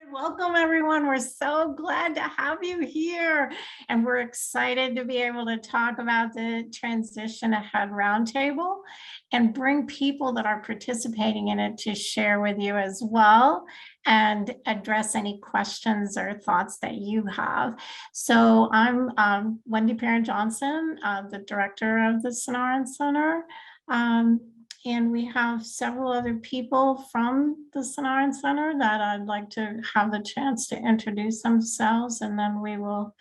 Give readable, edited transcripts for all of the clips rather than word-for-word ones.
Welcome, everyone. We're so glad to have you here. And we're excited to be able to talk about the Transition AHEAD Roundtable and bring people that are participating in it to share with you as well and address any questions or thoughts that you have. So I'm Wendy Parent-Johnson, the director of the Sonoran Center. And we have several other people from the Sonoran Center that I'd like to have the chance to introduce themselves, and then we will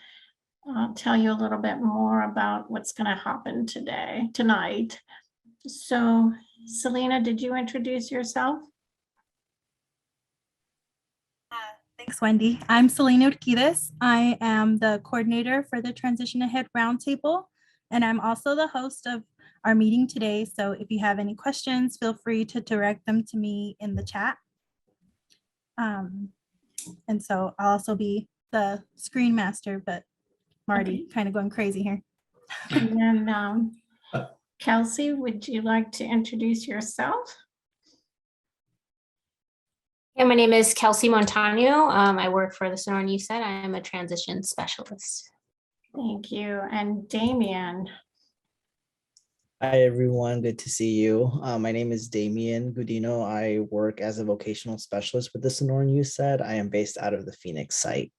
tell you a little bit more about what's going to happen tonight. So, Selena, did you introduce yourself? Thanks, Wendy. I'm Selena Urquidez. I am the coordinator for the Transition AHEAD Roundtable, and I'm also the host of our meeting today. So if you have any questions, feel free to direct them to me in the chat. And so I'll also be the screen master, but Marty kind of going crazy here. And then Kelsey, would you like to introduce yourself? Yeah, my name is Kelsey Montano. I work for the Sonoran AHEAD. I am a transition specialist. Thank you. And Damien. Hi, everyone. Good to see you. My name is Damien Gudino. I work as a vocational specialist with the Sonoran AHEAD. I am based out of the Phoenix site.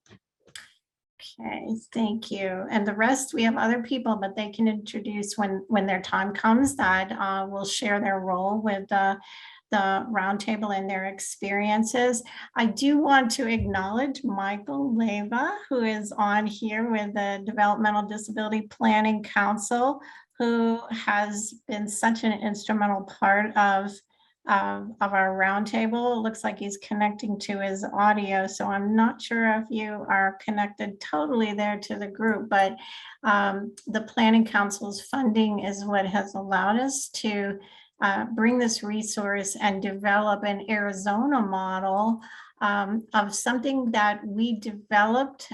Okay, thank you. And the rest, we have other people, but they can introduce when their time comes that will share their role with the roundtable and their experiences. I do want to acknowledge Michael Leva, who is on here with the Developmental Disability Planning Council, who has been such an instrumental part of our roundtable. It looks like he's connecting to his audio, so I'm not sure if you are connected totally there to the group, but the Planning Council's funding is what has allowed us to bring this resource and develop an Arizona model of something that we developed.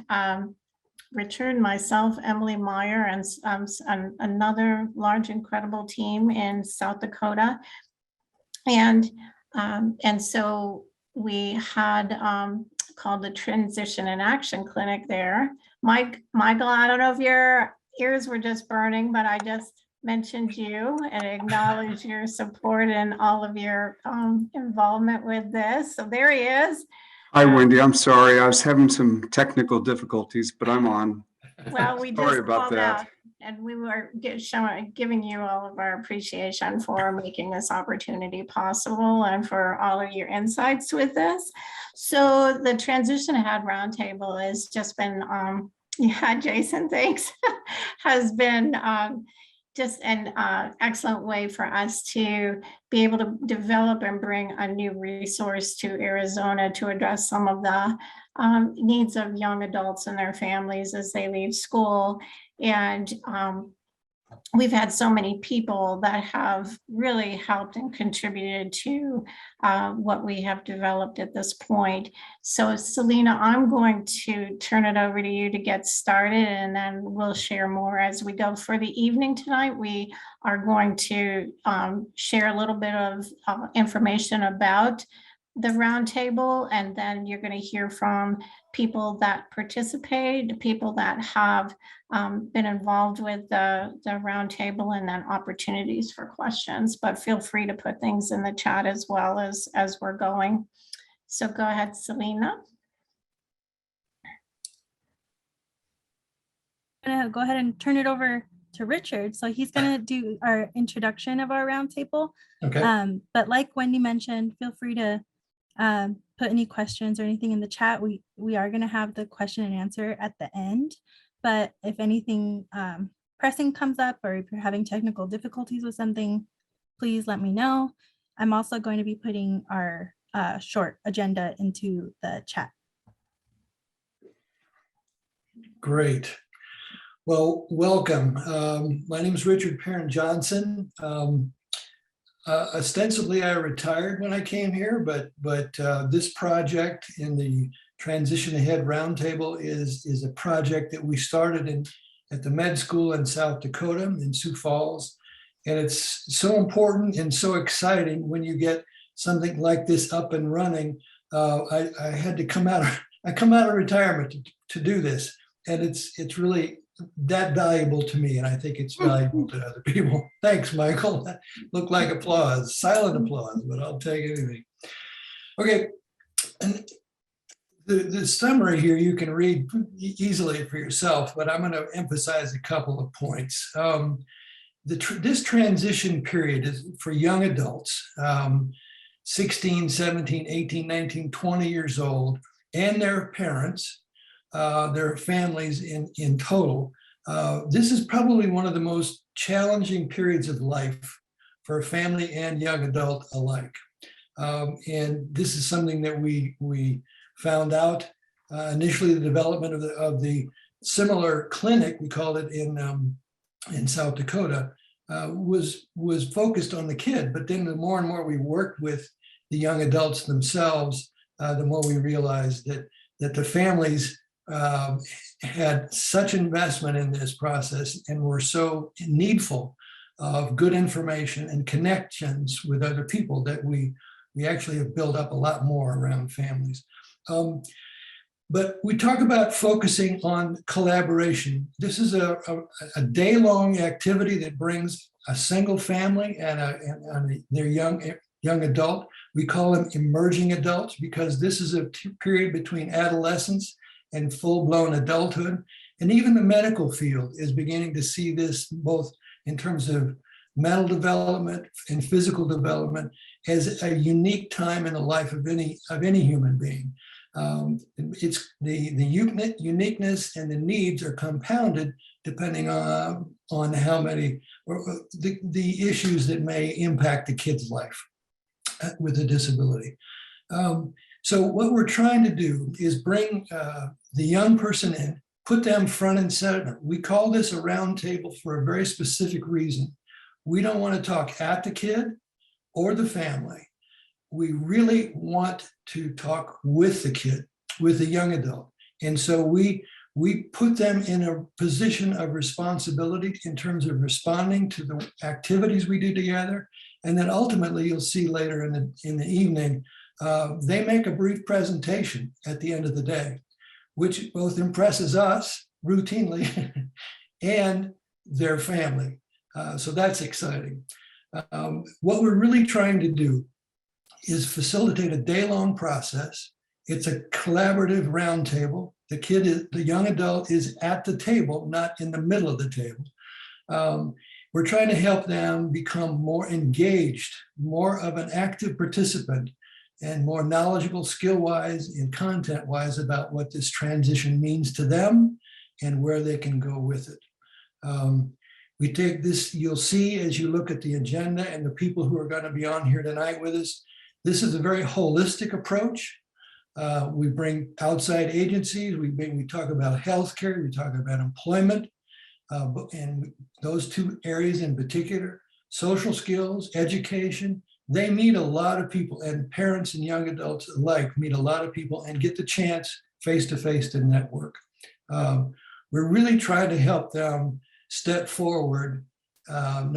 Richard, myself, Emily Meyer, and another large, incredible team in South Dakota. And so we had called the Transition and Action Clinic there. Michael, I don't know if your ears were just burning, but I just mentioned you and acknowledge your support and all of your involvement with this. So there he is. Hi, Wendy. I'm sorry. I was having some technical difficulties, but I'm on. Well, we Sorry just about called that. out, and we were giving you all of our appreciation for making this opportunity possible and for all of your insights with this. So the Transition AHEAD Roundtable has just been, yeah, Jason, thanks, has been just an excellent way for us to be able to develop and bring a new resource to Arizona to address some of the needs of young adults and their families as they leave school. And we've had so many people that have really helped and contributed to what we have developed at this point. So Selena, I'm going to turn it over to you to get started, and then we'll share more as we go. For the evening tonight, we are going to share a little bit of information about the roundtable, and then you're going to hear from people that participate, people that have been involved with the roundtable, and then opportunities for questions. But feel free to put things in the chat as well as we're going. So go ahead, Selena. I'm gonna go ahead and turn it over to Richard. So he's gonna do our introduction of our roundtable. Okay. But like Wendy mentioned, feel free to put any questions or anything in the chat. We are gonna have the question and answer at the end. But if anything pressing comes up, or if you're having technical difficulties with something, please let me know. I'm also going to be putting our short agenda into the chat. Great. Well, welcome. My name is Richard Parent-Johnson. Ostensibly, I retired when I came here, but this project in the Transition AHEAD Roundtable is a project that we started at the med school in South Dakota in Sioux Falls. And it's so important and so exciting when you get something like this up and running I had to come out of retirement to do this, and it's really that valuable to me, and I think it's valuable to other people. Thanks, Michael. That looked like applause, silent applause, but I'll take anything. Okay, and the summary here you can read easily for yourself, but I'm going to emphasize a couple of points. This transition period is for young adults, 16, 17, 18, 19, 20 years old, and their parents, their families in total. This is probably one of the most challenging periods of life for a family and young adult alike. And this is something that we found out initially. The development of the similar clinic, we called it in South Dakota, was focused on the kid. But then the more and more we worked with the young adults themselves, the more we realized that the families had such investment in this process and were so needful of good information and connections with other people that we actually have built up a lot more around families. But we talk about focusing on collaboration. This is a day-long activity that brings a single family and their young adult. We call them emerging adults because this is a period between adolescence and full-blown adulthood. And even the medical field is beginning to see this both in terms of mental development and physical development as a unique time in the life of any human being. It's the uniqueness and the needs are compounded depending on how many, or the issues that may impact the kid's life with a disability. So what we're trying to do is bring the young person in, put them front and center. We call this a roundtable for a very specific reason. We don't want to talk at the kid or the family. We really want to talk with the kid, with the young adult. And so we put them in a position of responsibility in terms of responding to the activities we do together. And then ultimately, you'll see later in the evening, they make a brief presentation at the end of the day, which both impresses us routinely and their family. So that's exciting. What we're really trying to do is facilitate a day-long process. It's a collaborative roundtable. The young adult is at the table, not in the middle of the table. We're trying to help them become more engaged, more of an active participant, and more knowledgeable skill-wise and content-wise about what this transition means to them and where they can go with it. We take this, you'll see as you look at the agenda and the people who are going to be on here tonight with us, this is a very holistic approach. We bring outside agencies, we talk about healthcare, we talk about employment, and those two areas in particular, social skills, education. They meet a lot of people, and parents and young adults alike meet a lot of people and get the chance face-to-face to network. We're really trying to help them step forward, and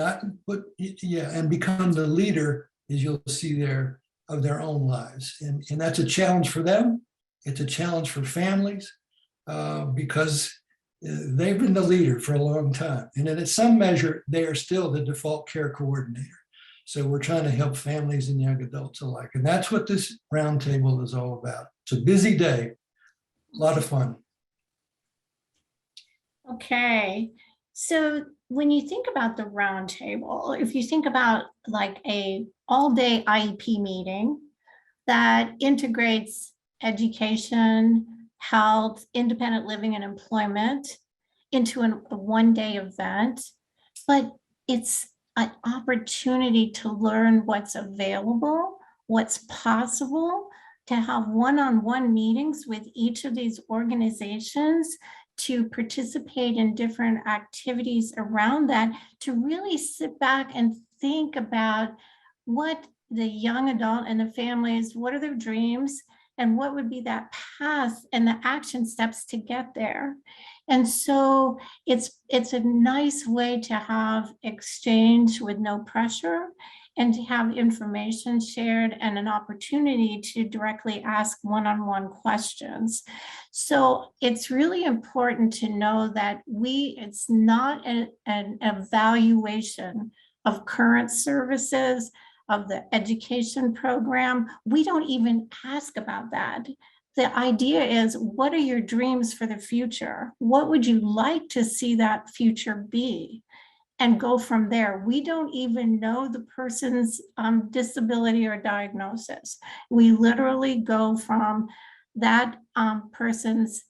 become the leader, as you'll see there, of their own lives. And that's a challenge for them. It's a challenge for families because they've been the leader for a long time. And in some measure, they are still the default care coordinator. So we're trying to help families and young adults alike. And that's what this roundtable is all about. It's a busy day, a lot of fun. Okay, so when you think about the roundtable, if you think about like a all-day IEP meeting that integrates education, health, independent living, and employment into a one-day event, but it's an opportunity to learn what's available, what's possible, to have one-on-one meetings with each of these organizations, to participate in different activities around that, to really sit back and think about what the young adult and the families, what are their dreams, and what would be that path and the action steps to get there. And so it's a nice way to have exchange with no pressure and to have information shared and an opportunity to directly ask one-on-one questions. So it's really important to know that it's not an evaluation of current services, of the education program. We don't even ask about that. The idea is, what are your dreams for the future? What would you like to see that future be? And go from there. We don't even know the person's disability or diagnosis. We literally go from that person's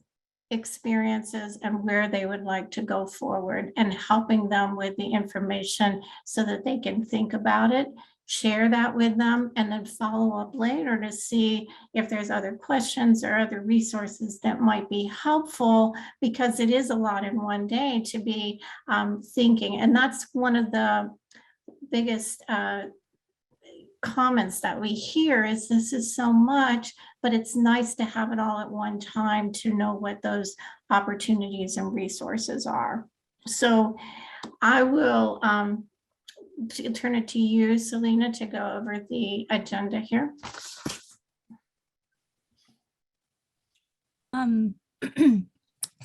experiences and where they would like to go forward, and helping them with the information so that they can think about it, share that with them, and then follow up later to see if there's other questions or other resources that might be helpful, because it is a lot in one day to be thinking. And that's one of the biggest comments that we hear is, this is so much, but it's nice to have it all at one time to know what those opportunities and resources are. So I will turn it to you, Selena, to go over the agenda here.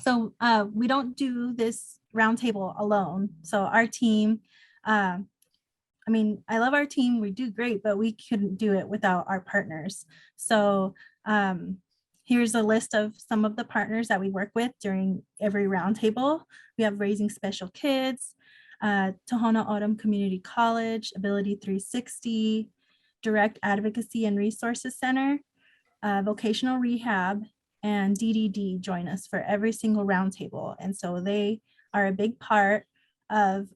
So we don't do this roundtable alone. So our team, I mean, I love our team, we do great, but we couldn't do it without our partners. So here's a list of some of the partners that we work with during every roundtable. We have Raising Special Kids, Tohono O'odham Community College, Ability 360, Direct Advocacy and Resources Center, Vocational Rehab, and DDD join us for every single roundtable. And so they are a big part of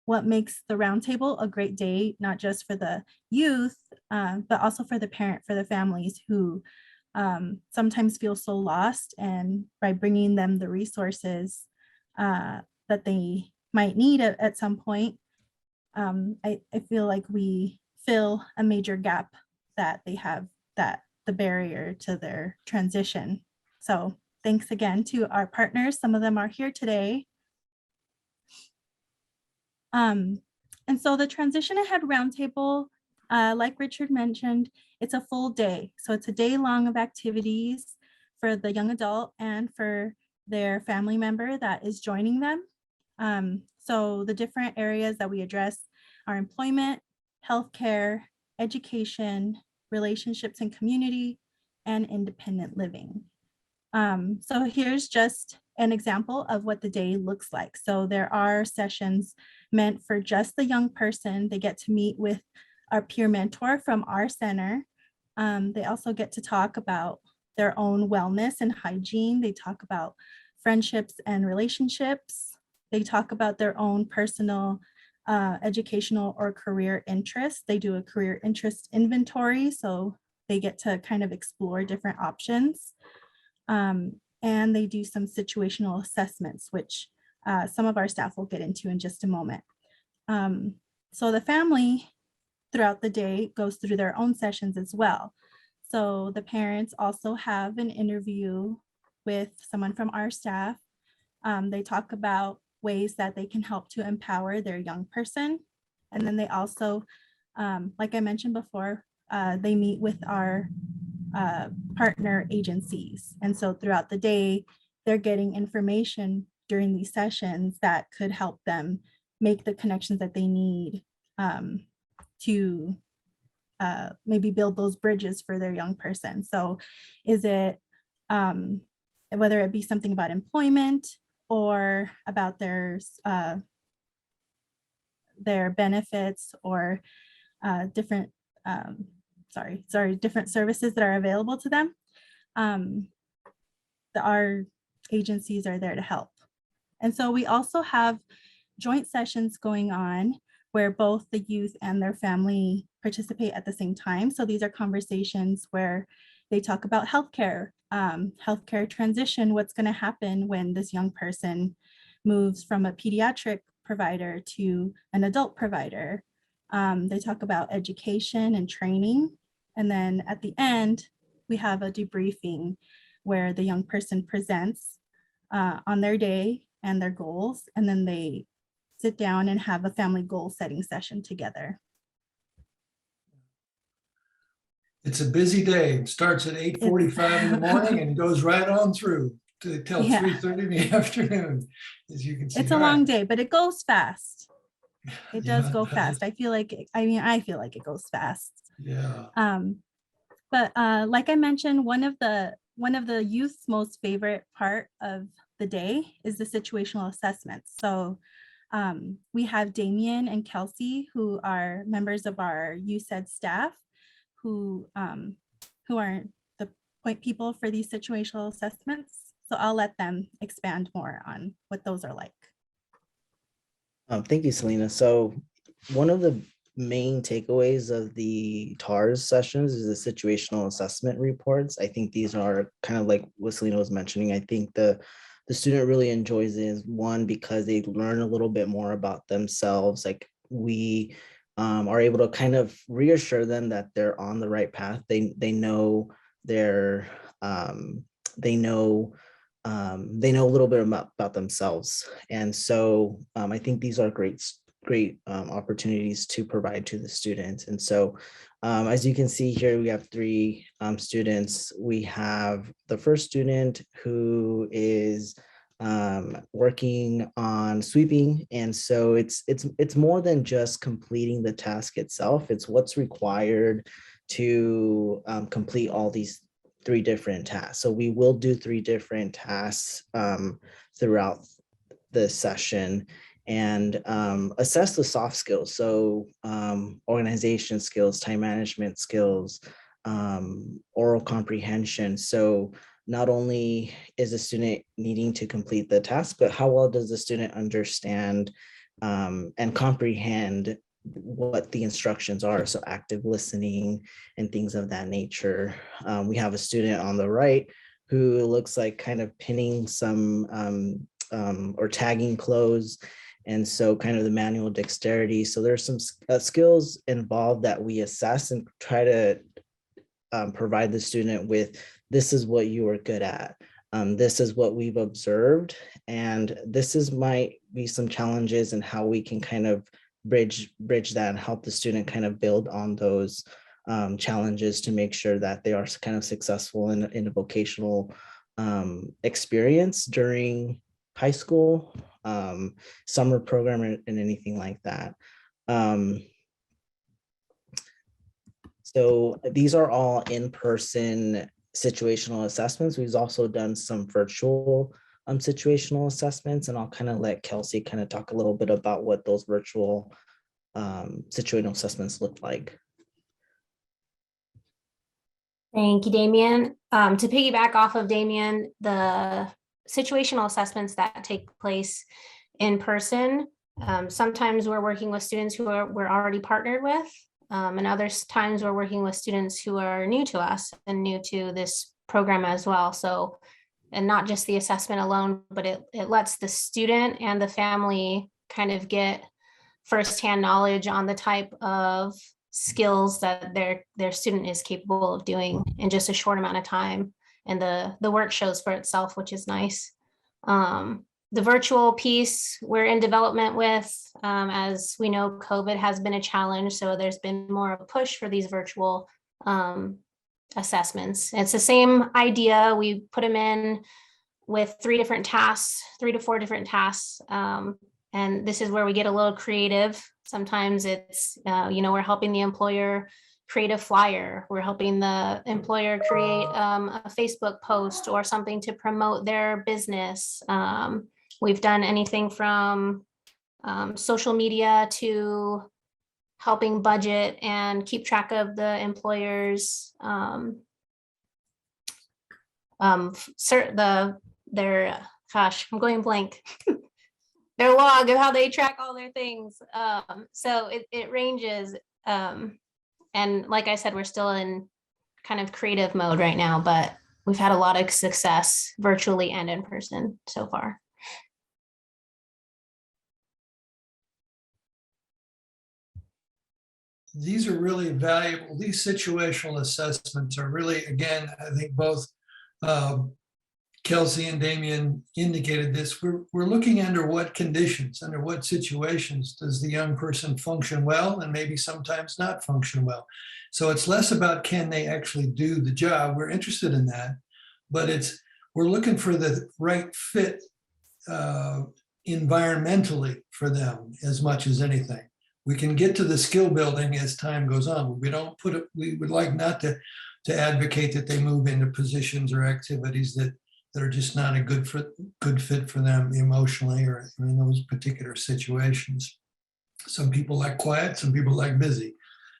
what makes the roundtable a great day, not just for the youth, but also for the parent, for the families who sometimes feel so lost. And by bringing them the resources that they might need at some point, I feel like we fill a major gap that they have, that the barrier to their transition. So thanks again to our partners. Some of them are here today. And so the Transition AHEAD Roundtable, like Richard mentioned, it's a full day. So it's a day long of activities for the young adult and for their family member that is joining them. So the different areas that we address are employment, healthcare, education, relationships and community, and independent living. So here's just an example of what the day looks like. So there are sessions meant for just the young person. They get to meet with our peer mentor from our center. They also get to talk about their own wellness and hygiene. They talk about friendships and relationships. They talk about their own personal educational or career interests. They do a career interest inventory, so they get to kind of explore different options. And they do some situational assessments, which some of our staff will get into in just a moment. So the family throughout the day goes through their own sessions as well. So the parents also have an interview with someone from our staff. They talk about ways that they can help to empower their young person. And then they also, like I mentioned before, they meet with our partner agencies. And so throughout the day, they're getting information during these sessions that could help them make the connections that they need to maybe build those bridges for their young person. So is it, whether it be something about employment or about their benefits or different, different services that are available to them, our agencies are there to help. And so we also have joint sessions going on where both the youth and their family participate at the same time. So these are conversations where they talk about healthcare, healthcare transition, what's going to happen when this young person moves from a pediatric provider to an adult provider. They talk about education and training. And then at the end, we have a debriefing where the young person presents on their day and their goals, and then they sit down and have a family goal setting session together. It's a busy day. It starts at 8:45 in the morning and goes right on through till Yeah. 3:30 in the afternoon, as you can see. It's a All long right. day, but it goes fast. It does Yeah, go it fast. does. I feel like, I feel like it goes fast. Yeah. But like I mentioned, one of the youth's most favorite part of the day is the situational assessment. So we have Damien and Kelsey, who are members of our USAID staff, who are the point people for these situational assessments. So I'll let them expand more on what those are like. Thank you, Selena. So one of the main takeaways of the TARS sessions is the situational assessment reports. I think these are kind of like what Selena was mentioning. I think the student really enjoys it, is one, because they learn a little bit more about themselves. Like we are able to kind of reassure them that they're on the right path. They know they're they know a little bit about themselves. And so I think these are great opportunities to provide to the students. And so as you can see here, we have three students. We have the first student who is working on sweeping. And so it's more than just completing the task itself. It's what's required to complete all these three different tasks. So we will do three different tasks throughout the session, and assess the soft skills. So organization skills, time management skills, oral comprehension. So not only is the student needing to complete the task, but how well does the student understand and comprehend what the instructions are? So active listening and things of that nature. We have a student on the right who looks like kind of pinning some or tagging clothes. And so kind of the manual dexterity. So there's some skills involved that we assess and try to provide the student with, this is what you are good at. This is what we've observed. And might be some challenges in how we can kind of bridge that and help the student kind of build on those challenges to make sure that they are kind of successful in a vocational experience during high school, summer program, and anything like that. So these are all in-person situational assessments. We've also done some virtual situational assessments, and I'll kind of let Kelsey kind of talk a little bit about what those virtual situational assessments look like. Thank you, Damien. To piggyback off of Damien, the situational assessments that take place in person, sometimes we're working with students who we're already partnered with, and other times we're working with students who are new to us and new to this program as well. So, and not just the assessment alone, but it lets the student and the family kind of get firsthand knowledge on the type of skills that their student is capable of doing in just a short amount of time. And the work shows for itself, which is nice. The virtual piece we're in development with, as we know, COVID has been a challenge. So there's been more of a push for these virtual assessments. It's the same idea. We put them in with 3 to 4 different tasks. And this is where we get a little creative. Sometimes it's, we're helping the employer create a flyer. We're helping the employer create a Facebook post or something to promote their business. We've done anything from social media to helping budget and keep track of the employer's gosh, I'm going blank. Their log of how they track all their things. So it ranges. And like I said, we're still in kind of creative mode right now, but we've had a lot of success virtually and in person so far. These are really valuable. These situational assessments are really, again, I think both Kelsey and Damien indicated this, we're looking under what conditions, under what situations does the young person function well and maybe sometimes not function well. So it's less about can they actually do the job. We're interested in that, but we're looking for the right fit environmentally for them as much as anything. We can get to the skill building as time goes on. We would like not to advocate that they move into positions or activities that are just not a good fit for them emotionally or in those particular situations. Some people like quiet, some people like busy.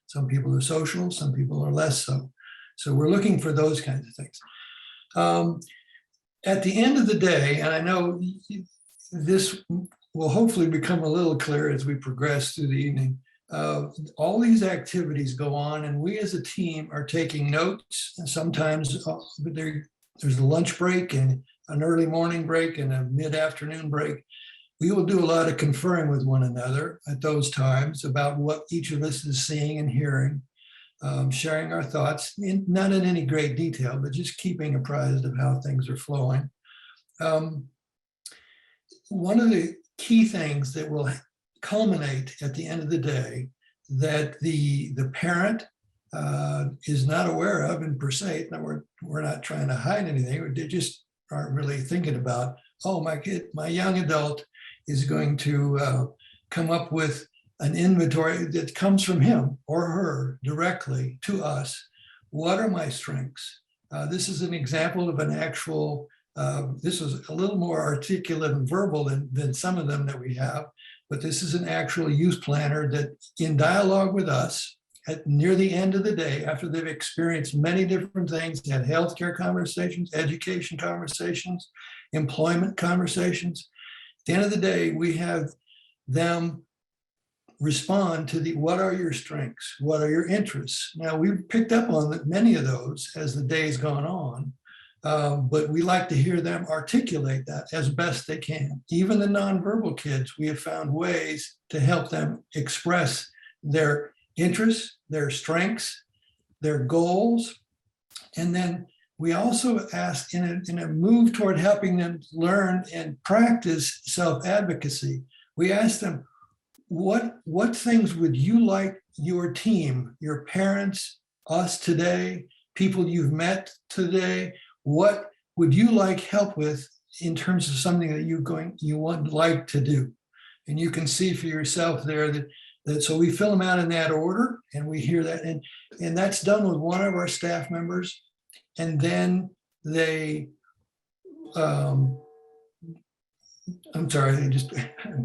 Some people are social, some people are less so. So we're looking for those kinds of things. At the end of the day, and I know this will hopefully become a little clearer as we progress through the evening, all these activities go on and we as a team are taking notes, and sometimes there's a lunch break and an early morning break and a mid-afternoon break. We will do a lot of conferring with one another at those times about what each of us is seeing and hearing, sharing our thoughts, not in any great detail, but just keeping apprised of how things are flowing. One of the key things that will culminate at the end of the day that the parent is not aware of and per se, we're not trying to hide anything, they just aren't really thinking about, oh, my young adult is going to come up with an inventory that comes from him or her directly to us. What are my strengths? This is an example of an actual, this is a little more articulate and verbal than some of them that we have, but this is an actual use planner that in dialogue with us near the end of the day, after they've experienced many different things, had healthcare conversations, education conversations, employment conversations. At the end of the day, we have them respond to what are your strengths? What are your interests? Now, we've picked up on many of those as the day's gone on, but we like to hear them articulate that as best they can. Even the nonverbal kids, we have found ways to help them express their interests, their strengths, their goals. And then we also ask in a move toward helping them learn and practice self-advocacy, we ask them, what things would you like your team, your parents, us today, people you've met today, what would you like help with in terms of something that you would like to do? And you can see for yourself there that so we fill them out in that order and we hear that. And that's done with one of our staff members. And then they, I'm sorry, I just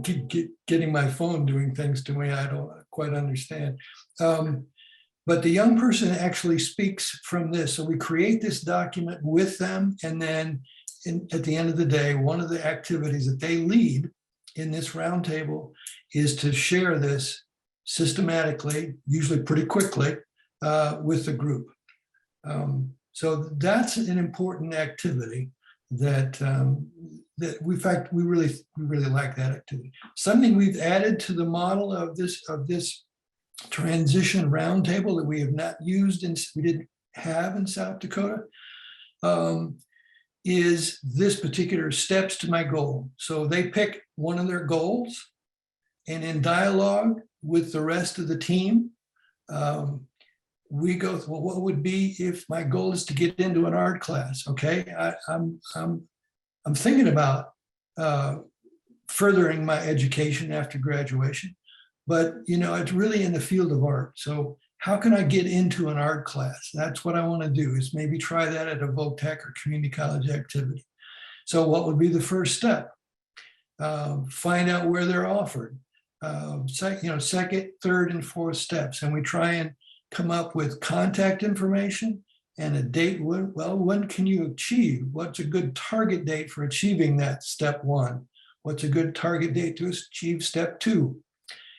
keep getting my phone doing things to me I don't quite understand. But the young person actually speaks from this. So we create this document with them. And then at the end of the day, one of the activities that they lead in this roundtable is to share this systematically, usually pretty quickly, with the group. So that's an important activity that in fact, we really like that activity. Something we've added to the model of this transition roundtable that we have not used we didn't have in South Dakota, is this particular steps to my goal. So they pick one of their goals, and in dialogue with the rest of the team, we go, well, what would be if my goal is to get into an art class? Okay, I'm thinking about furthering my education after graduation, but it's really in the field of art. So how can I get into an art class? That's what I want to do, is maybe try that at a VOTEC or community college activity. So what would be the first step? Find out where they're offered. Second, third, and fourth steps. And we try and come up with contact information and a date. When can you achieve? What's a good target date for achieving that step one? What's a good target date to achieve step two?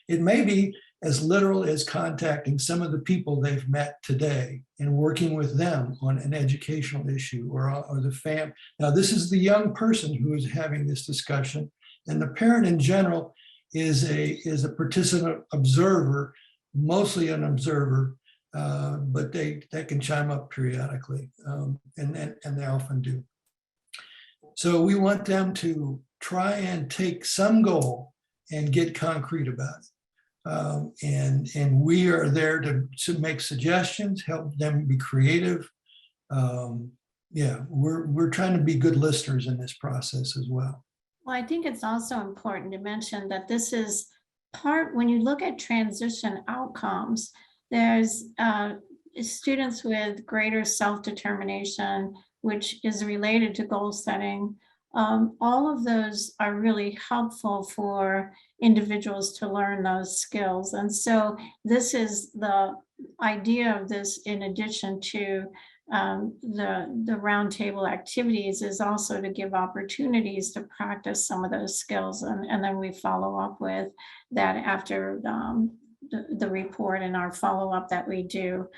It may be as literal as contacting some of the people they've met today and working with them on an educational issue or the fam. Now, this is the young person who is having this discussion, and the parent in general is a participant observer, mostly an observer, but they can chime up periodically, and they often do. So we want them to try and take some goal and get concrete about it. And we are there to make suggestions, help them be creative. Yeah, we're trying to be good listeners in this process as well. Well, I think it's also important to mention that this is part, when you look at transition outcomes, there's students with greater self-determination, which is related to goal setting. All of those are really helpful for individuals to learn those skills. And so this is the idea of this, in addition to the roundtable activities, is also to give opportunities to practice some of those skills. And then we follow up with that after the report and our follow-up that we do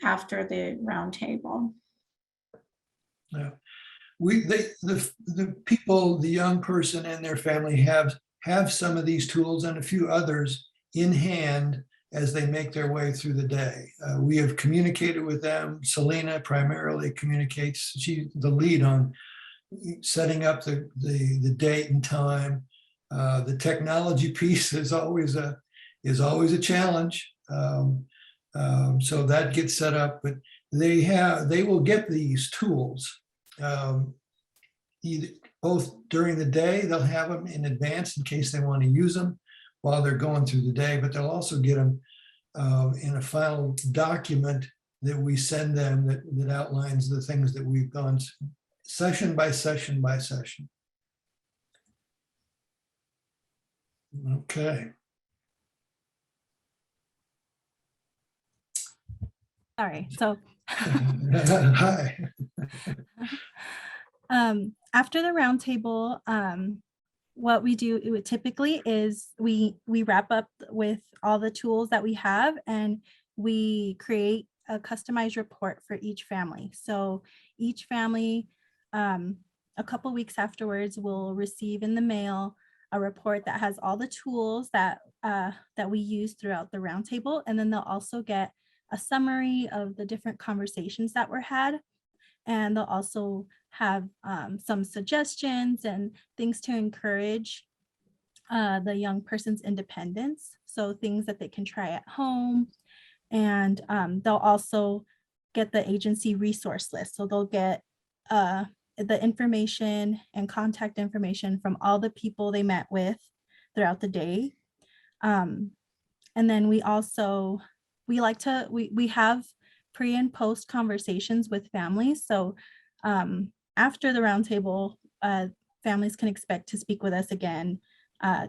after the roundtable. Yeah. The people, the young person and their family have some of these tools and a few others in hand as they make their way through the day. We have communicated with them. Selena primarily communicates. She's the lead on setting up the date and time. The technology piece is always a challenge. So that gets set up, but they will get these tools. Either both during the day, they'll have them in advance in case they want to use them while they're going through the day, but they'll also get them in a final document that we send them that outlines the things that we've gone session by session by session. Okay. Sorry. So Hi. After the roundtable, what we do typically is we wrap up with all the tools that we have, and we create a customized report for each family. So each family, a couple weeks afterwards, will receive in the mail a report that has all the tools that we use throughout the roundtable, and then they'll also get a summary of the different conversations that were had. And they'll also have some suggestions and things to encourage the young person's independence. So things that they can try at home. And they'll also get the agency resource list. So they'll get the information and contact information from all the people they met with throughout the day. And then we also, we have pre and post conversations with families. So after the roundtable, families can expect to speak with us again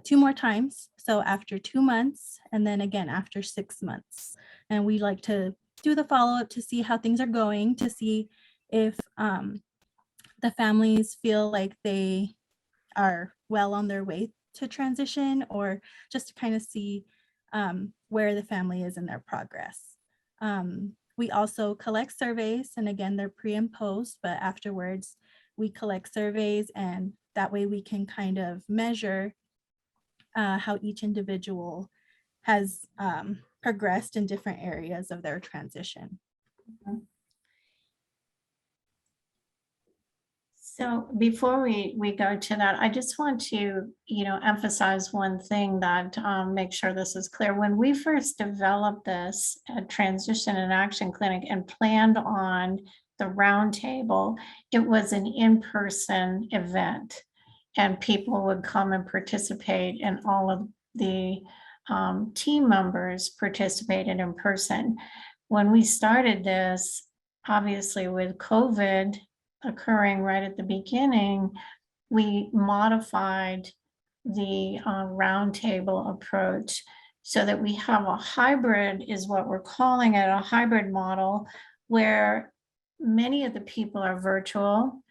2 more times. So after 2 months, and then again after 6 months. And we like to do the follow-up to see how things are going, to see if the families feel like they are well on their way to transition, or just to kind of see where the family is in their progress. We also collect surveys, and again, they're pre and post, but afterwards we collect surveys, and that way we can kind of measure how each individual has progressed in different areas of their transition. So before we go to that, I just want to, emphasize one thing that make sure this is clear. When we first developed this Transition and Action Clinic and planned on the roundtable, it was an in-person event, and people would come and participate, and all of the team members participated in person. When we started this, obviously with COVID occurring right at the beginning, we modified the roundtable approach so that we have a hybrid, is what we're calling it, a hybrid model, where many of the people are virtual,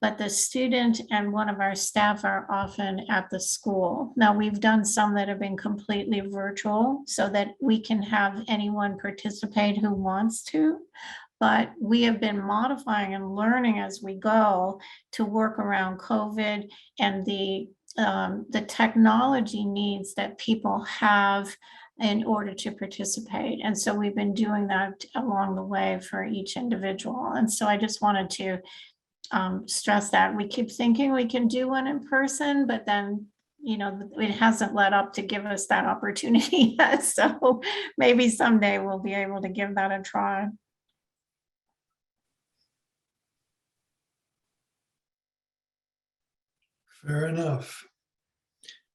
but the student and one of our staff are often at the school. Now, we've done some that have been completely virtual so that we can have anyone participate who wants to. But we have been modifying and learning as we go to work around COVID and the technology needs that people have in order to participate. And so we've been doing that along the way for each individual. And so I just wanted to stress that we keep thinking we can do one in person, but then, you know, it hasn't led up to give us that opportunity yet. So maybe someday we'll be able to give that a try. Fair enough.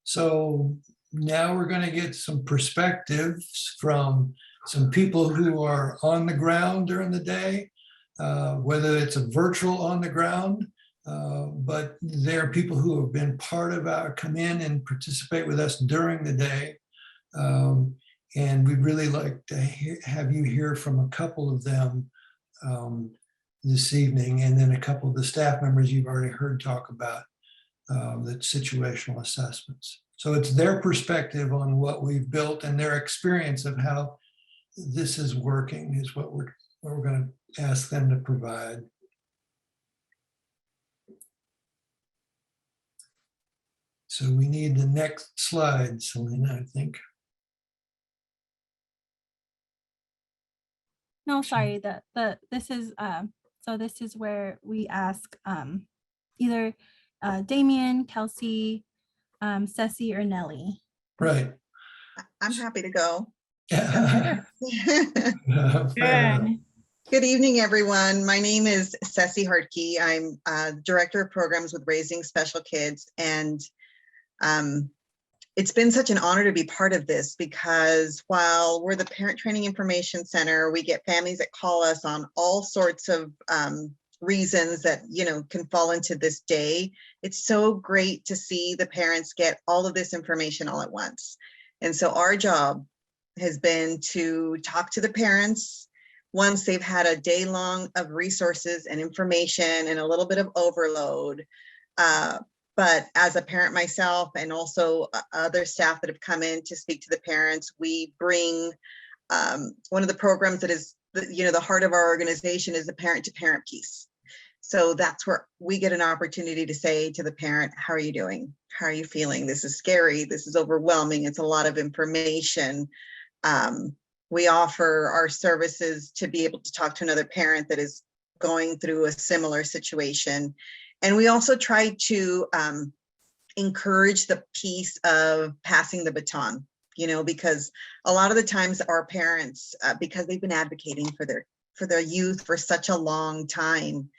So now we're going to get some perspectives from some people who are on the ground during the day, whether it's a virtual on the ground, but there are people who have been part of our, come in and participate with us during the day. And we'd really like to have you hear from a couple of them this evening, and then a couple of the staff members you've already heard talk about the situational assessments. So it's their perspective on what we've built and their experience of how this is working is what we're going to ask them to provide. So we need the next slide, Selena, I think. No, sorry, this is so this is where we ask either Damien, Kelsey, Ceci, or Nellie. Right. I'm happy to go. Fair enough. Good evening, everyone. My name is Ceci Hartke. I'm Director of Programs with Raising Special Kids. And it's been such an honor to be part of this, because while we're the Parent Training Information Center, we get families that call us on all sorts of reasons that, you know, can fall into this day. It's so great to see the parents get all of this information all at once. And so our job has been to talk to the parents once they've had a day long of resources and information and a little bit of overload. But as a parent myself, and also other staff that have come in to speak to the parents, we bring one of the programs that is, the heart of our organization is the parent-to-parent piece. So that's where we get an opportunity to say to the parent, how are you doing? How are you feeling? This is scary. This is overwhelming. It's a lot of information. We offer our services to be able to talk to another parent that is going through a similar situation. And we also try to encourage the piece of passing the baton, because a lot of the times our parents, because they've been advocating for their youth for such a long time,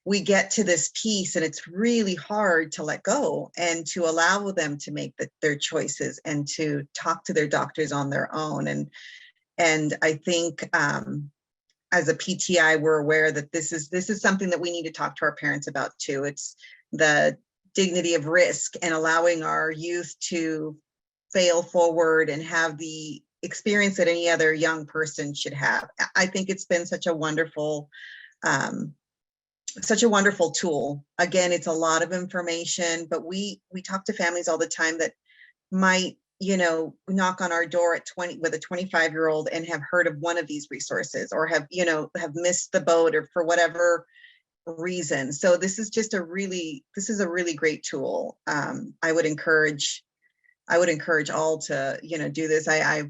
we get to this piece and it's really hard to let go and to allow them to make their choices and to talk to their doctors on their own. And I think as a PTI, we're aware that this is something that we need to talk to our parents about too. It's the dignity of risk and allowing our youth to fail forward and have the experience that any other young person should have. I think it's been such a wonderful tool. Again, it's a lot of information, but we talk to families all the time that might, knock on our door at 20 with a 25-year-old and have heard of one of these resources or have missed the boat or for whatever reason. So this is a really great tool. I would encourage all to, do this. I've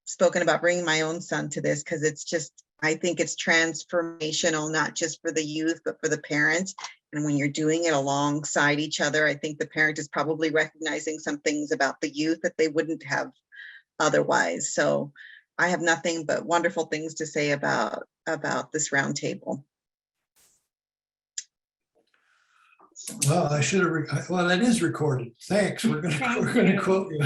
spoken about bringing my own son to this because I think it's transformational, not just for the youth, but for the parents. And when you're doing it alongside each other, I think the parent is probably recognizing some things about the youth that they wouldn't have otherwise. So I have nothing but wonderful things to say about this roundtable. Well, I should have. Well, that is recorded. Thanks. We're going to quote you.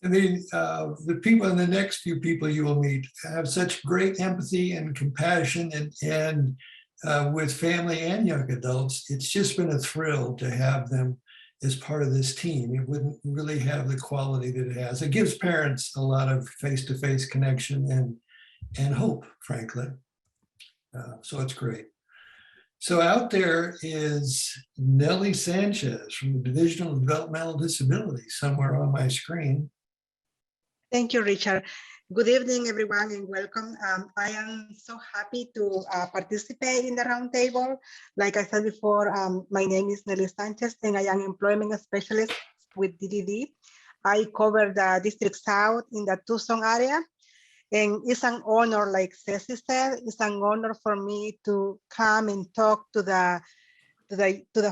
I mean, the people and the next few people you will meet have such great empathy and compassion, and with family and young adults, it's just been a thrill to have them as part of this team. It wouldn't really have the quality that it has. It gives parents a lot of face-to-face connection and hope, frankly. So it's great. So out there is Nellie Sanchez from the Division of Developmental Disabilities, somewhere on my screen. Thank you, Richard. Good evening, everyone, and welcome. I am so happy to participate in the roundtable. Like I said before, my name is Nellie Sanchez, and I am employment specialist with DDD. I cover the District South in the Tucson area. And it's an honor, like Ceci said, it's an honor for me to come and talk to the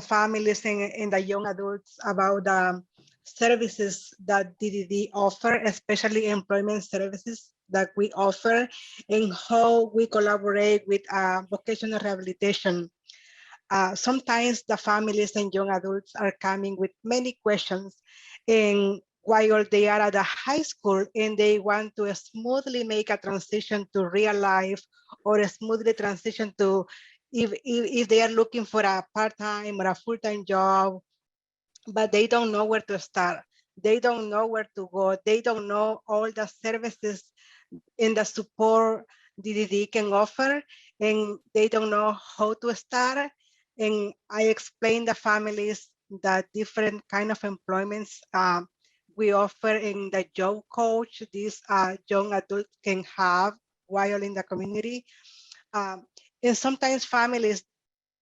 families and the young adults about services that DDD offer, especially employment services that we offer, and how we collaborate with vocational rehabilitation. Sometimes the families and young adults are coming with many questions, and while they are at the high school and they want to smoothly make a transition to real life, or a smoothly transition to if they are looking for a part-time or a full-time job, but they don't know where to start. They don't know where to go. They don't know all the services and the support DDD can offer, and they don't know how to start. And I explain the families that different kind of employments we offer in the job coach these young adults can have while in the community. And sometimes families,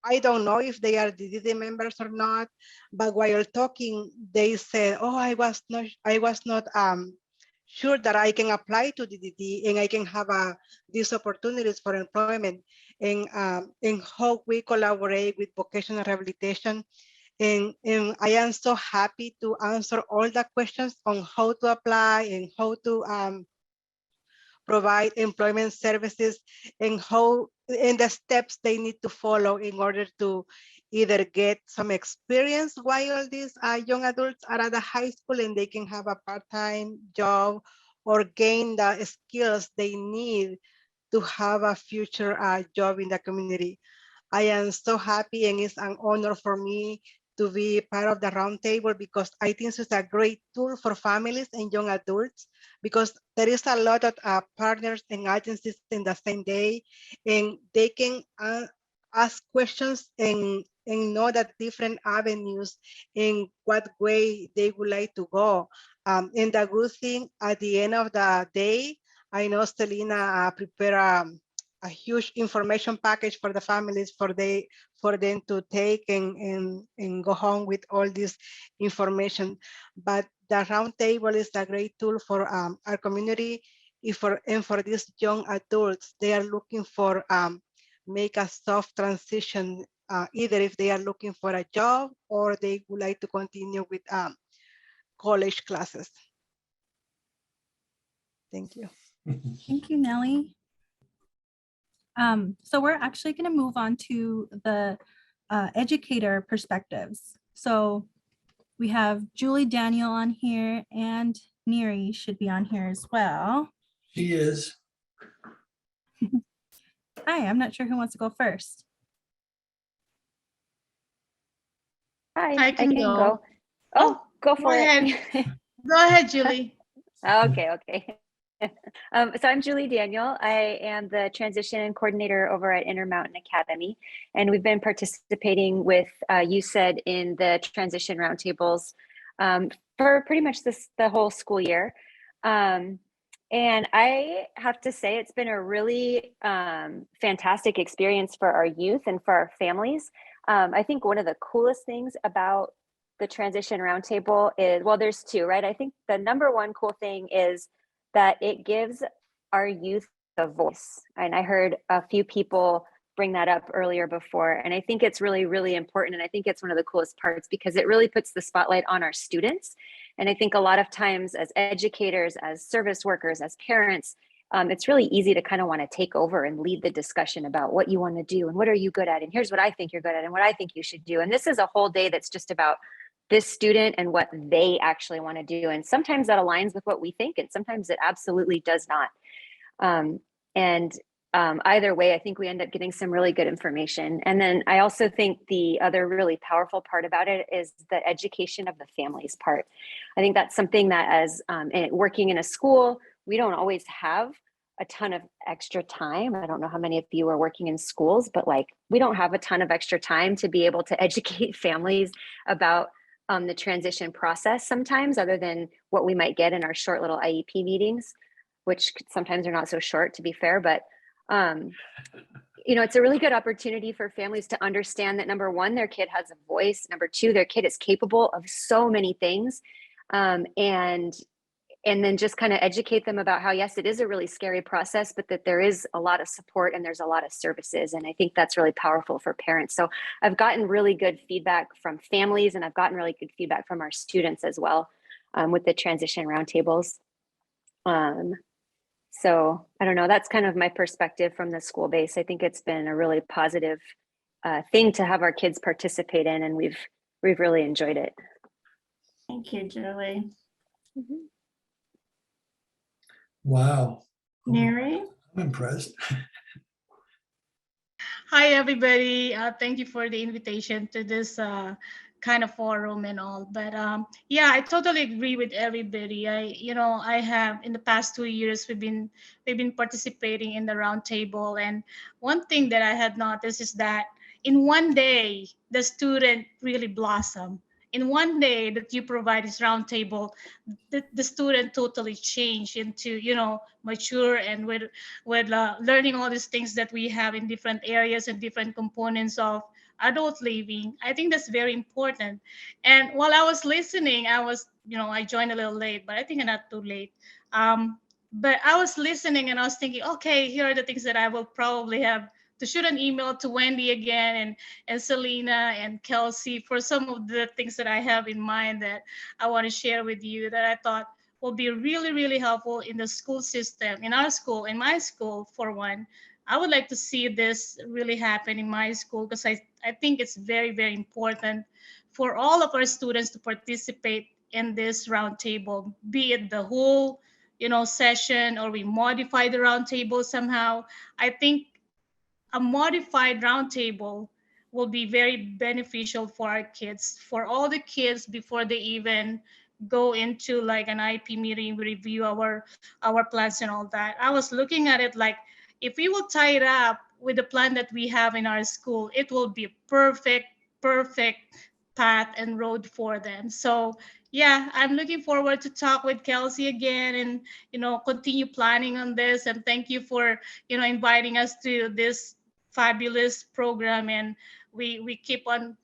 I don't know if they are DDD members or not, but while talking, they said, "Oh, I was not sure that I can apply to DDD and I can have these opportunities for employment." And how we collaborate with vocational rehabilitation. And I am so happy to answer all the questions on how to apply and how to provide employment services, and the steps they need to follow in order to either get some experience while these young adults are at the high school and they can have a part-time job, or gain the skills they need to have a future job in the community. I am so happy, and it's an honor for me to be part of the roundtable, because I think it's a great tool for families and young adults, because there is a lot of partners and agencies in the same day, and they can ask questions and know that different avenues in what way they would like to go. And the good thing at the end of the day, I know Selena prepared a huge information package for the families for them to take and go home with all this information. But the roundtable is a great tool for our community. And for these young adults, they are looking for make a soft transition, either if they are looking for a job or they would like to continue with college classes. Thank you. Thank you, Nellie. So we're actually going to move on to the educator perspectives. So we have Julie Daniel on here, and Neri should be on here as well. She is. Hi, I'm not sure who wants to go first. Hi, I can go. Oh, go for it. Go ahead, Julie. Okay. So I'm Julie Daniel. I am the transition coordinator over at Intermountain Academy, and we've been participating with USAID in the transition roundtables for pretty much the whole school year. And I have to say, it's been a really fantastic experience for our youth and for our families. I think one of the coolest things about the transition roundtable is, well, there's two, right? I think the number one cool thing is that it gives our youth a voice. And I heard a few people bring that up earlier before. And I think it's really, really important. And I think it's one of the coolest parts, because it really puts the spotlight on our students. And I think a lot of times as educators, as service workers, as parents, it's really easy to kind of want to take over and lead the discussion about what you want to do and what are you good at. And here's what I think you're good at and what I think you should do. And this is a whole day that's just about this student and what they actually want to do. And sometimes that aligns with what we think, and sometimes it absolutely does not. Either way, I think we end up getting some really good information. And then I also think the other really powerful part about it is the education of the families part. I think that's something that as working in a school, we don't always have a ton of extra time. I don't know how many of you are working in schools, but we don't have a ton of extra time to be able to educate families about the transition process sometimes, other than what we might get in our short little IEP meetings, which sometimes are not so short, to be fair. But it's a really good opportunity for families to understand that, number one, their kid has a voice. Number two, their kid is capable of so many things. And and then just kind of educate them about how, yes, it is a really scary process, but that there is a lot of support and there's a lot of services. And I think that's really powerful for parents. So I've gotten really good feedback from families, and I've gotten really good feedback from our students as well with the transition roundtables. So I don't know, that's kind of my perspective from the school base. I think it's been a really positive thing to have our kids participate in, and we've really enjoyed it. Thank you, Julie. Mm-hmm. Wow. Mary? I'm impressed. Hi, everybody. Thank you for the invitation to this kind of forum and all. But yeah, I totally agree with everybody. I have in the past 2 years we've been participating in the roundtable, and one thing that I had noticed is that in one day the student really blossom. In one day that you provide this roundtable, the student totally change into mature, and with learning all these things that we have in different areas and different components of adult living. I think that's very important. And while I was listening, I joined a little late, but I think I'm not too late. But I was listening and I was thinking, okay, here are the things that I will probably have to shoot an email to Wendy again and Selena and Kelsey for some of the things that I have in mind that I want to share with you that I thought will be really, really helpful in the school system, in our school, in my school, for one. I would like to see this really happen in my school, because I think it's very, very important for all of our students to participate in this roundtable, be it the whole session, or we modify the roundtable somehow. I think a modified roundtable will be very beneficial for our kids, for all the kids, before they even go into like an IP meeting, review our plans and all that. I was looking at it like, if we will tie it up with the plan that we have in our school, it will be a perfect path and road for them. So yeah, I'm looking forward to talk with Kelsey again and continue planning on this. And thank you for inviting us to this fabulous program. And we keep on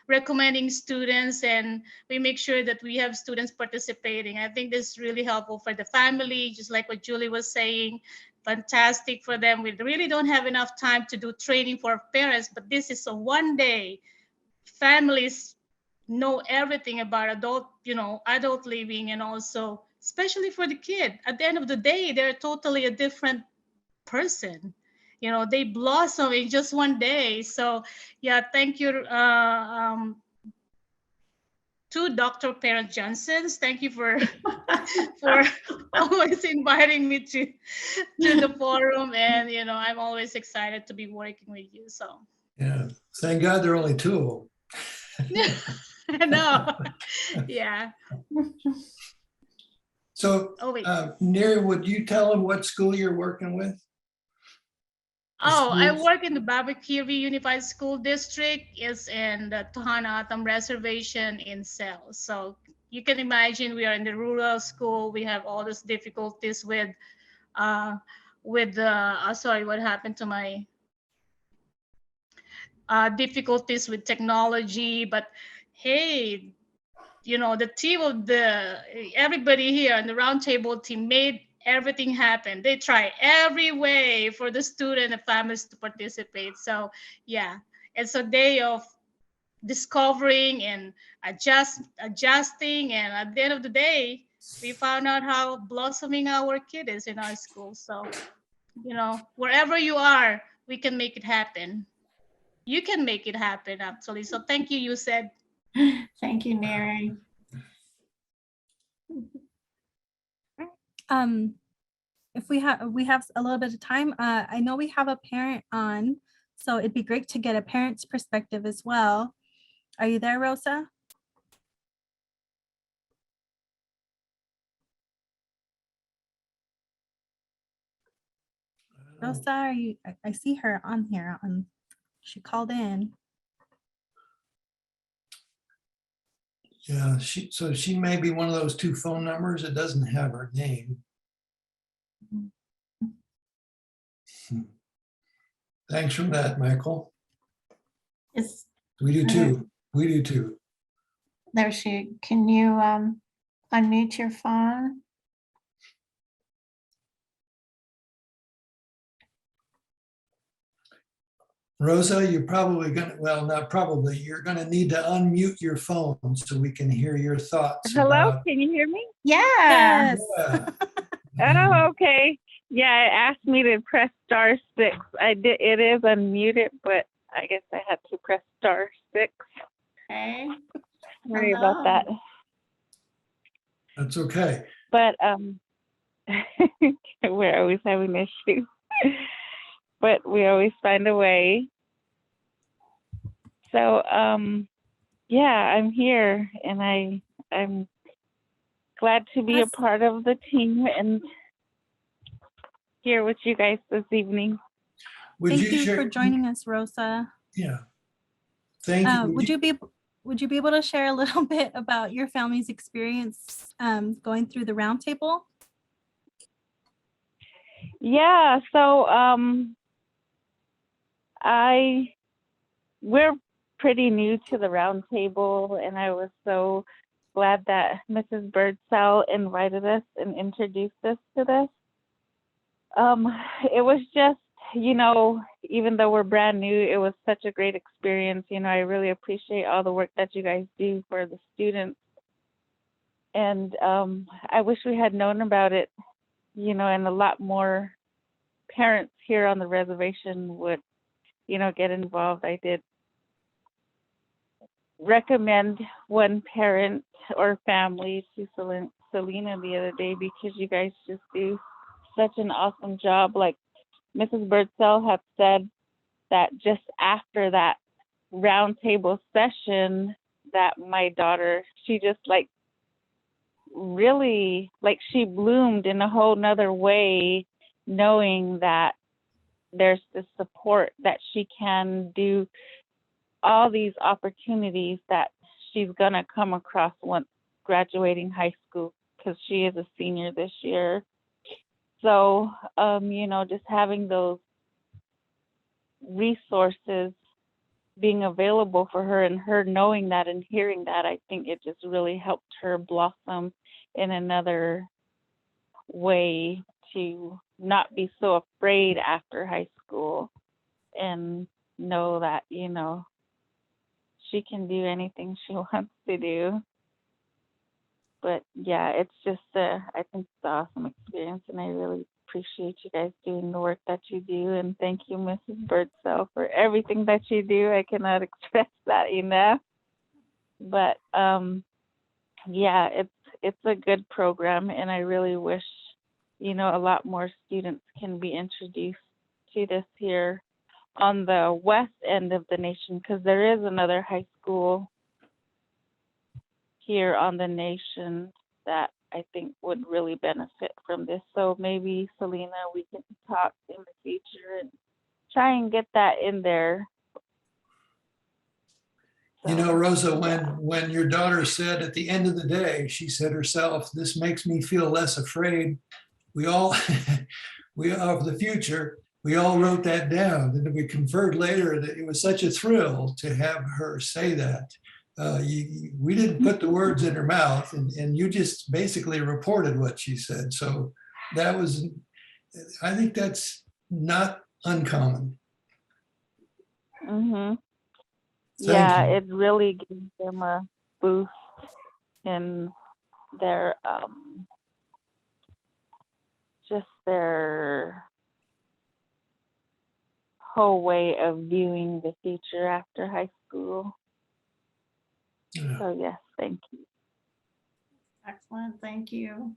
recommending students, and we make sure that we have students participating. I think this is really helpful for the family, just like what Julie was saying. Fantastic for them. We really don't have enough time to do training for parents, but this is a one day. Families know everything about adult living, and also especially for the kid. At the end of the day, they're totally a different person. They blossom in just one day. So yeah, thank you to Dr. Parent Johnsons. Thank you for for always inviting me to the forum, and I'm always excited to be working with you. So Yeah, thank God there are only two of them. I know. Yeah. So, Oh, wait. Neri, would you tell them what school you're working with? Oh, I work in the Barbecue Unified School District. It's in the Tohono O'odham Reservation in Sales. So you can imagine we are in the rural school. We have all these difficulties with sorry, what happened to my difficulties with technology. But hey, the team of everybody here on the roundtable team made everything happen. They try every way for the student and families to participate. So yeah, it's a day of discovering and adjusting. And at the end of the day, we found out how blossoming our kid is in our school. So, wherever you are, we can make it happen. You can make it happen, actually. So thank you, you said. Thank you, Mary. If we have a little bit of time, I know we have a parent on, so it'd be great to get a parent's perspective as well. Are you there, Rosa? Rosa, are you? I see her on here. She called in. Yeah, she may be one of those two phone numbers that doesn't have her name. Thanks for that, Michael. Yes. We do too. We do too. There she, can you unmute your phone. Rosa, you're probably gonna, well, not probably, you're gonna need to unmute your phone so we can hear your thoughts. Hello, about- can you hear me? Yeah. Yes. Yeah. Oh, okay. Yeah, it asked me to press *6. I did. It is unmuted, but I guess I had to press *6. Okay. Sorry about that. That's okay. But we're always having issues. But we always find a way. So yeah, I'm here and I'm glad to be a part of the team and here with you guys this evening. Thank you for joining us, Rosa. Yeah. Thank you. Would you be able to share a little bit about your family's experience going through the roundtable? Yeah, so we're pretty new to the roundtable, and I was so glad that Mrs. Birdsell invited us and introduced us to this. It was just, you know, even though we're brand new, it was such a great experience. You know, I really appreciate all the work that you guys do for the students. And I wish we had known about it, you know, and a lot more parents here on the reservation would, you know, get involved. I did recommend one parent or family to Selena the other day because you guys just do such an awesome job. Like Mrs. Birdsell had said that just after that roundtable session that my daughter, she just like really, like she bloomed in a whole nother way, knowing that there's the support that she can do all these opportunities that she's gonna come across once graduating high school, because she is a senior this year. So, you know, just having those resources being available for her and her knowing that and hearing that, I think it just really helped her blossom in another way to not be so afraid after high school and know that, you know, she can do anything she wants to do. But yeah, it's just I think it's an awesome experience, and I really appreciate you guys doing the work that you do. And thank you, Mrs. Birdsell, for everything that you do. I cannot express that enough. But yeah, it's a good program, and I really wish, you know, a lot more students can be introduced to this here on the west end of the nation, because there is another high school here on the nation that I think would really benefit from this. So maybe, Selena, we can talk in the future and try and get that in there. You know, Rosa, when your daughter said at the end of the day, she said herself, "This makes me feel less afraid." We all, we of the future, we all wrote that down, and we conferred later that it was such a thrill to have her say that. We didn't put the words in her mouth, and you just basically reported what she said. So that was, I think that's not uncommon. Mm-hmm. Yeah, it really gives them a boost in their just their whole way of viewing the future after high school. Yeah. So yes, thank you. Excellent, thank you.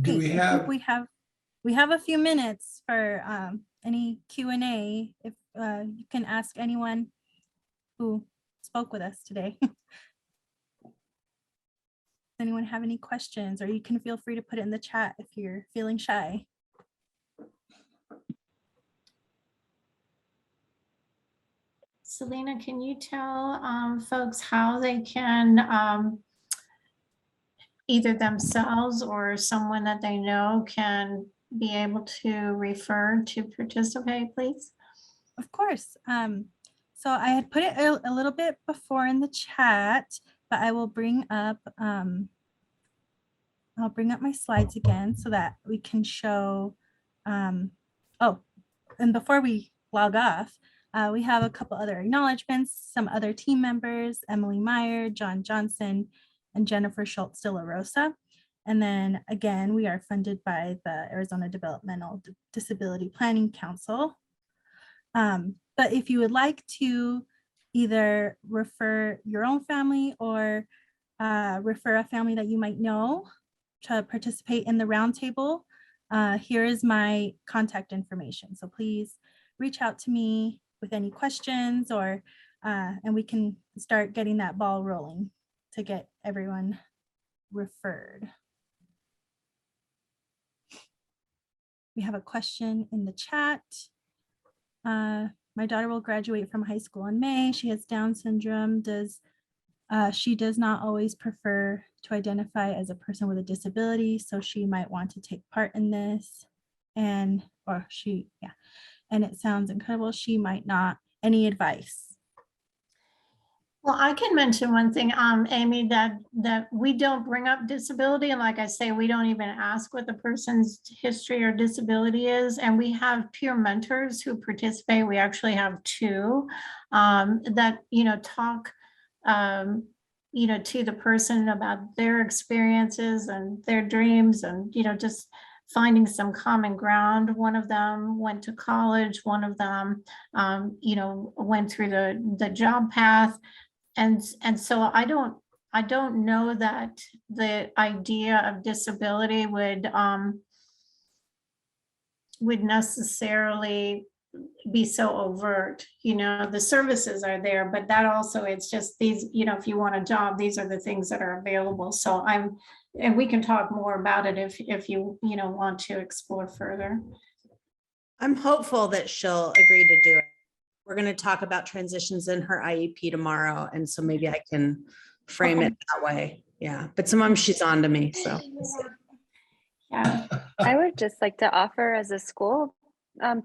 Do we I have? think we have a few minutes for any Q&A. If you can ask anyone who spoke with us today. Does anyone have any questions, or you can feel free to put it in the chat if you're feeling shy. Selena, can you tell folks how they can either themselves or someone that they know can be able to refer to participate, please? Of course. So I had put it a little bit before in the chat, but I will bring up, I'll bring up my slides again so that we can show, oh, and before we log off, we have a couple other acknowledgements, some other team members, Emily Meyer, John Johnson, and Jennifer Schultz de la Rosa. And then again, we are funded by the Arizona Developmental Disability Planning Council. But if you would like to either refer your own family or refer a family that you might know to participate in the roundtable, here is my contact information. So please reach out to me with any questions, or and we can start getting that ball rolling to get everyone referred. We have a question in the chat. My daughter will graduate from high school in May. She has Down syndrome. She does not always prefer to identify as a person with a disability, so she might want to take part in this. And it sounds incredible. She might not. Any advice? Well, I can mention one thing, Amy, that we don't bring up disability. And like I say, we don't even ask what the person's history or disability is. And we have peer mentors who participate. We actually have two that, talk, to the person about their experiences and their dreams and, just finding some common ground. One of them went to college. One of them, went through the job path. And so I don't know that the idea of disability would necessarily be so overt. The services are there, but that also, it's just these, if you want a job, these are the things that are available. So and we can talk more about it if you want to explore further. I'm hopeful that she'll agree to do it. We're going to talk about transitions in her IEP tomorrow. And so maybe I can frame it that way. Yeah. But sometimes she's on to me. So yeah, I would just like to offer as a school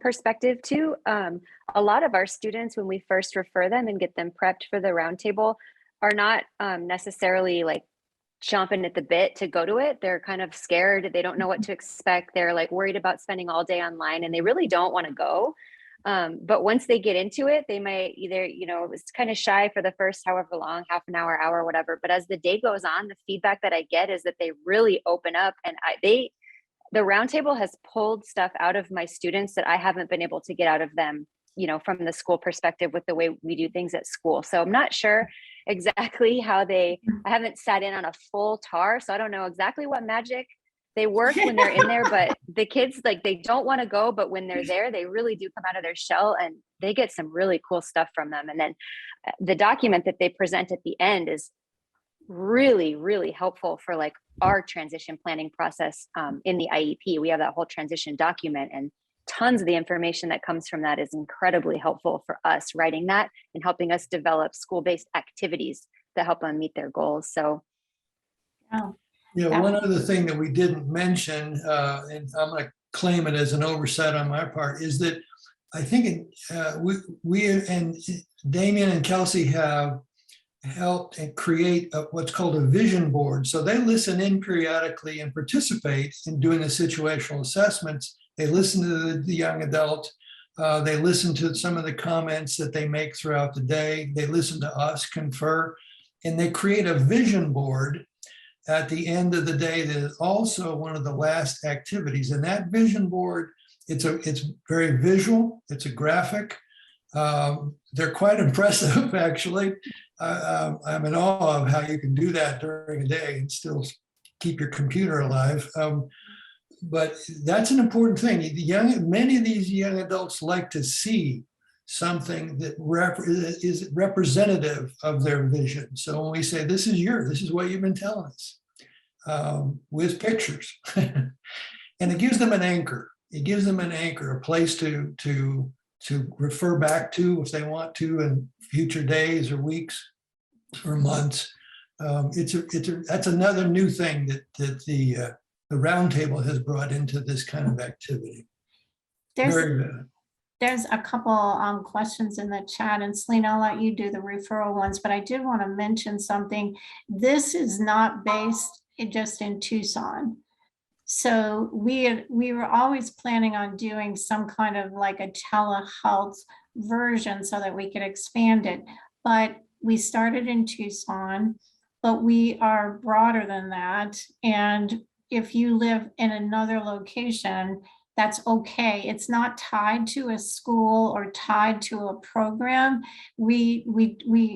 perspective too. A lot of our students, when we first refer them and get them prepped for the roundtable, are not necessarily like chomping at the bit to go to it. They're kind of scared. They don't know what to expect. They're like worried about spending all day online, and they really don't want to go. But once they get into it, they might either, it's kind of shy for the first however long, half an hour, whatever. But as the day goes on, the feedback that I get is that they really open up, and the roundtable has pulled stuff out of my students that I haven't been able to get out of them, from the school perspective with the way we do things at school. So I'm not sure exactly how I haven't sat in on a full TAR, so I don't know exactly what magic they work when they're in there, but the kids, like, they don't want to go, but when they're there, they really do come out of their shell, and they get some really cool stuff from them. And then the document that they present at the end is really, really helpful for like our transition planning process in the IEP. We have that whole transition document, and tons of the information that comes from that is incredibly helpful for us writing that and helping us develop school-based activities that help them meet their goals. So one other thing that we didn't mention, and I'm going to claim it as an oversight on my part, is that I think we and Damien and Kelsey have helped and create what's called a vision board. So they listen in periodically and participate in doing the situational assessments. They listen to the young adult. They listen to some of the comments that they make throughout the day. They listen to us confer, and they create a vision board at the end of the day that is also one of the last activities. And that vision board, it's very visual, it's a graphic. They're quite impressive, actually. I'm in awe of how you can do that during a day and still keep your computer alive. But that's an important thing. Many of these young adults like to see something that is representative of their vision. So when we say, this is what you've been telling us, with pictures, and it gives them an anchor. It gives them an anchor, a place to refer back to if they want to in future days or weeks or months. That's another new thing that the roundtable has brought into this kind of activity. Very good. There's a couple questions in the chat, and Selena, I'll let you do the referral ones, but I did want to mention something. This is not based just in Tucson. So we were always planning on doing some kind of like a telehealth version so that we could expand it. But we started in Tucson, but we are broader than that. And if you live in another location, that's okay. It's not tied to a school or tied to a program. We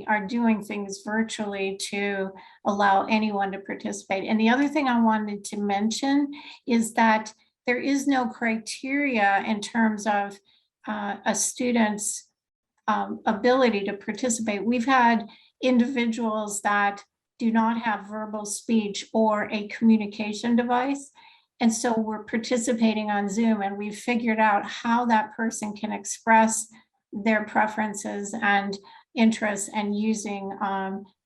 are doing things virtually to allow anyone to participate. And the other thing I wanted to mention is that there is no criteria in terms of a student's ability to participate. We've had individuals that do not have verbal speech or a communication device. And so we're participating on Zoom, and we've figured out how that person can express their preferences and interests and using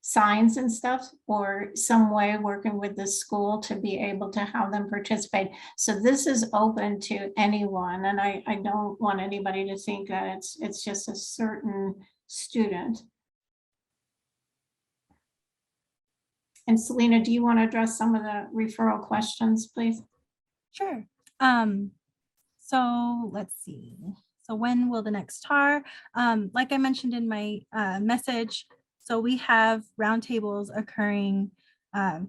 signs and stuff, or some way working with the school to be able to have them participate. So this is open to anyone. And I don't want anybody to think that it's just a certain student. And Selena, do you want to address some of the referral questions, please? Sure. So let's see. So when will the next TAR? Like I mentioned in my message, so we have roundtables occurring.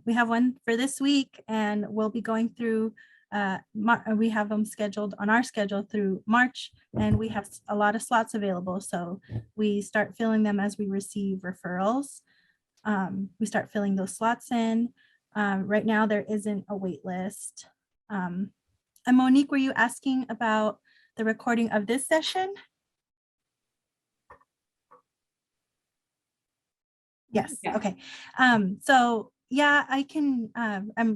We have one for this week, and we'll be going through, we have them scheduled on our schedule through March, and we have a lot of slots available. So we start filling them as we receive referrals. We start filling those slots in. Right now, there isn't a wait list. And Monique, were you asking about the recording of this session? Yes, okay. So yeah, I can,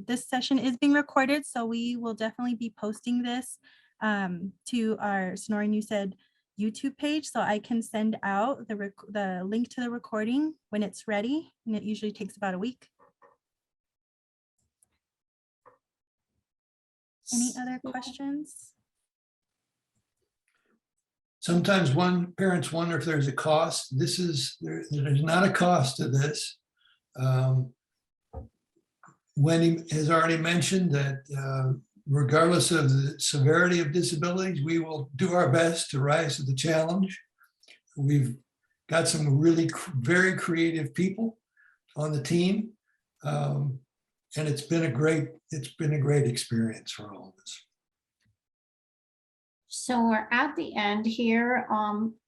this session is being recorded, so we will definitely be posting this to our Sonoran AHEAD YouTube page, so I can send out the link to the recording when it's ready, and it usually takes about a week. Any other questions? Sometimes parents wonder if there's a cost. There's not a cost to this. Wendy has already mentioned that regardless of the severity of disabilities, we will do our best to rise to the challenge. We've got some really very creative people on the team. And it's been a great experience for all of us. So we're at the end here.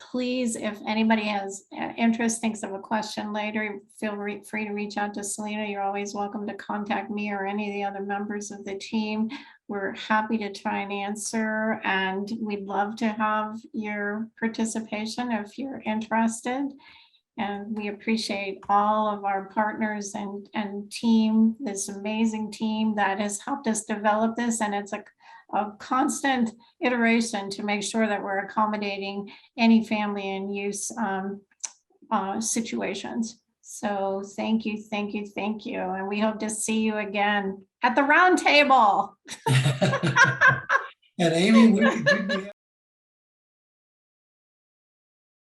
Please, if anybody has interest, thinks of a question later, feel free to reach out to Selena. You're always welcome to contact me or any of the other members of the team. We're happy to try and answer, and we'd love to have your participation if you're interested. And we appreciate all of our partners and team, this amazing team that has helped us develop this. And it's a constant iteration to make sure that we're accommodating any family and use situations. So thank you, thank you, thank you. And we hope to see you again at the round table. And Amy, we'd be